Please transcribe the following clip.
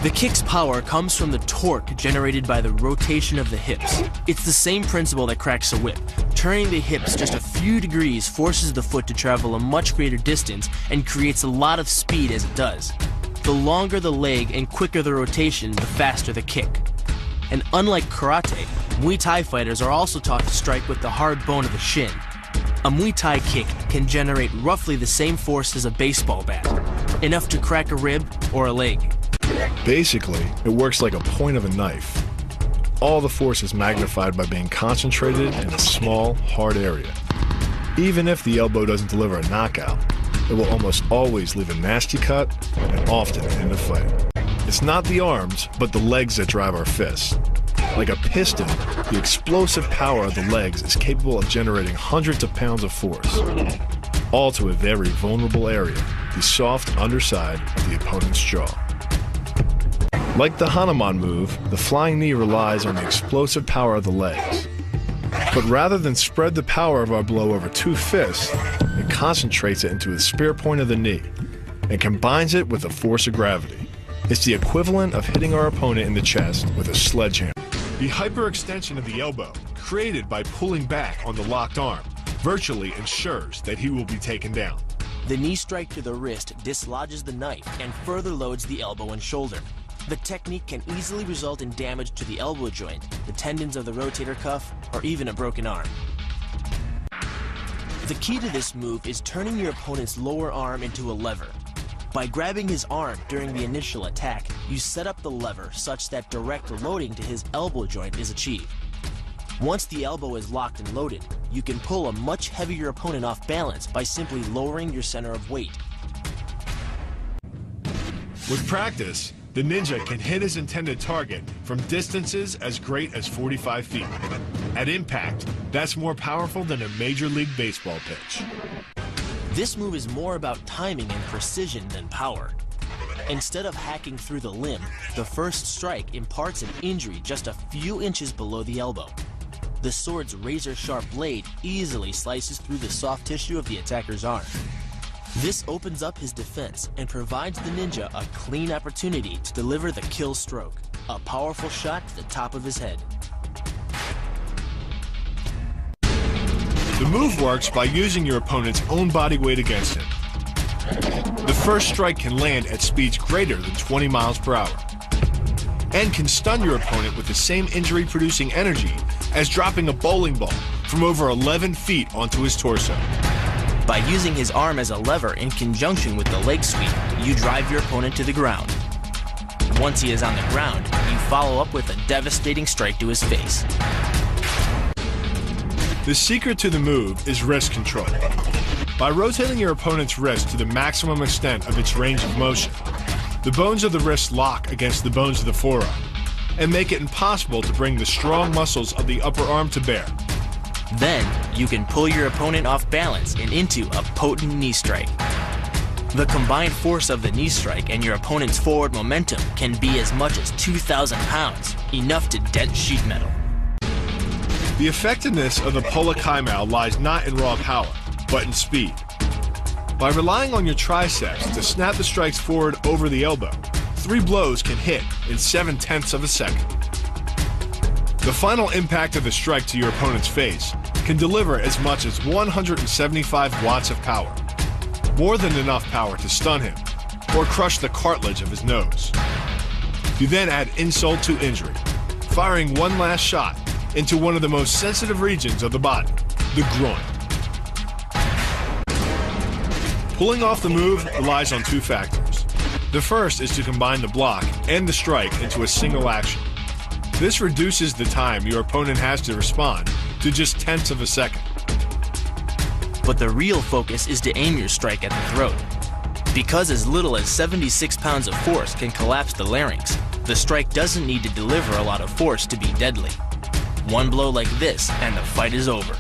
The kick's power comes from the torque generated by the rotation of the hips. It's the same principle that cracks a whip. Turning the hips just a few degrees forces the foot to travel a much greater distance and creates a lot of speed as it does. The longer the leg and quicker the rotation, the faster the kick. And unlike karate, Muay Thai fighters are also taught to strike with the hard bone of the shin. A Muay Thai kick can generate roughly the same force as a baseball bat, enough to crack a rib or a leg. Basically, it works like a point of a knife. All the force is magnified by being concentrated in a small, hard area. Even if the elbow doesn't deliver a knockout, it will almost always leave a nasty cut and often end a fight. It's not the arms, but the legs that drive our fists. Like a piston, the explosive power of the legs is capable of generating hundreds of pounds of force, all to a very vulnerable area, the soft underside of the opponent's jaw. Like the Hanuman move, the flying knee relies on the explosive power of the legs. But rather than spread the power of our blow over two fists, it concentrates it into the spear point of the knee and combines it with the force of gravity. It's the equivalent of hitting our opponent in the chest with a sledgehammer. The hyperextension of the elbow, created by pulling back on the locked arm, virtually ensures that he will be taken down. The knee strike to the wrist dislodges the knife and further loads the elbow and shoulder. The technique can easily result in damage to the elbow joint, the tendons of the rotator cuff, or even a broken arm. The key to this move is turning your opponent's lower arm into a lever. By grabbing his arm during the initial attack, you set up the lever such that direct loading to his elbow joint is achieved. Once the elbow is locked and loaded, you can pull a much heavier opponent off balance by simply lowering your center of weight. With practice, the ninja can hit his intended target from distances as great as 45 feet. At impact, that's more powerful than a Major League Baseball pitch. This move is more about timing and precision than power. Instead of hacking through the limb, the first strike imparts an injury just a few inches below the elbow. The sword's razor-sharp blade easily slices through the soft tissue of the attacker's arm. This opens up his defense and provides the ninja a clean opportunity to deliver the kill stroke, a powerful shot to the top of his head. The move works by using your opponent's own body weight against him. The first strike can land at speeds greater than 20 miles per hour and can stun your opponent with the same injury-producing energy as dropping a bowling ball from over 11 feet onto his torso. By using his arm as a lever in conjunction with the leg sweep, you drive your opponent to the ground. Once he is on the ground, you follow up with a devastating strike to his face. The secret to the move is wrist control. By rotating your opponent's wrist to the maximum extent of its range of motion, the bones of the wrist lock against the bones of the forearm and make it impossible to bring the strong muscles of the upper arm to bear. Then, you can pull your opponent off balance and into a potent knee strike. The combined force of the knee strike and your opponent's forward momentum can be as much as 2,000 pounds, enough to dent sheet metal. The effectiveness of the Pola Kaimao lies not in raw power, but in speed. By relying on your triceps to snap the strikes forward over the elbow, 3 blows can hit in 7/10 of a second. The final impact of the strike to your opponent's face can deliver as much as 175 watts of power, more than enough power to stun him or crush the cartilage of his nose. You then add insult to injury, firing one last shot into one of the most sensitive regions of the body, the groin. Pulling off the move relies on 2 factors. The first is to combine the block and the strike into a single action. This reduces the time your opponent has to respond to just 1/10 of a second. But the real focus is to aim your strike at the throat. Because as little as 76 pounds of force can collapse the larynx, the strike doesn't need to deliver a lot of force to be deadly. One blow like this and the fight is over.